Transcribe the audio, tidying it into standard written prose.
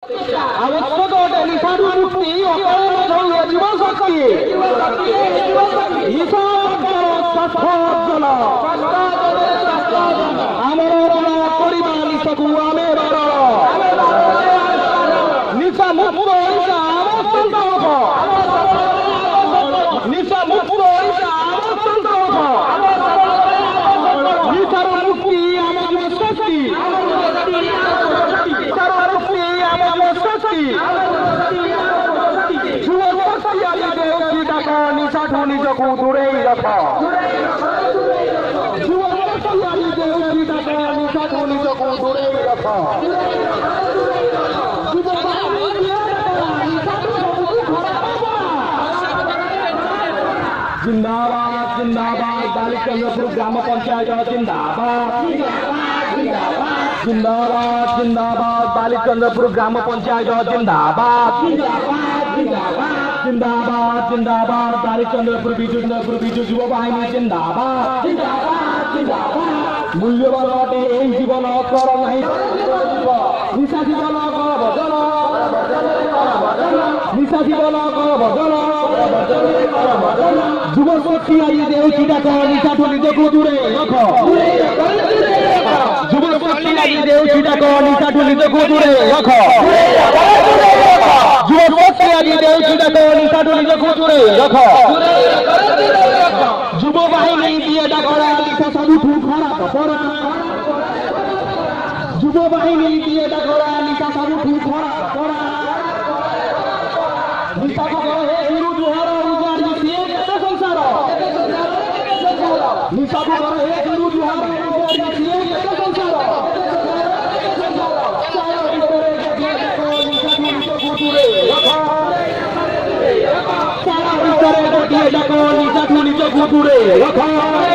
আবশ্যক অটে নিশার মুক্তি অকারণ ধৈর্য জীবন শক্তি আমার করিবা নিশাকু আমি নিশা মুক্ত নিশা মুক্ত নিশার মুক্তি আমার শক্তি নিশাঠু নিজকু দূরেই রাখ নিশাঠু নিজকু দূরেই রাখ जिंदाबाद जिंदाबाद बालिचंद्रपुर ग्राम पंचायत जिंदाबाद जिंदाबाद जिंदाबाद बालिचंद्रपुर ग्राम पंचायत जिंदाबाद जिंदाबाद जिंदाबाद बालिचंद्रपुर बिजु युव बाहिनी जिंदाबाद मूल्यवान अटे এই জীবন কর নাই নিশা জীবন কর বদল নিশা জীবন কর বদল যুবশক্তি আইয়ে দেউছি ডাক নিশাঠু নিজকু দূরে রাখ যুবশক্তি আইয়ে দেউছি ডাক নিশাঠু নিজকু দূরে রাখ যুবশক্তি আইয়ে দেউছি ডাক নিশাঠু নিজকু দূরে রাখ যুব বাহিনী দিয়ে ডাকরা নিশা সাধুঠু খারাপ করা যুব বাহিনী দিয়ে ডাকরা নিশা সাধুঠু খারাপ করা নিশা করে হিরু জোহার রুজার দিয়ে কেতে সংসার নিশা করে হিরু জোহার রুজার দিয়ে কেতে সংসার সারা ভিতরে দিয়ে ডাকো নিশা নিজকু দূরে রাখ সারা ভিতরে দিয়ে ডাকো নিশা নিজকু দূরে রাখ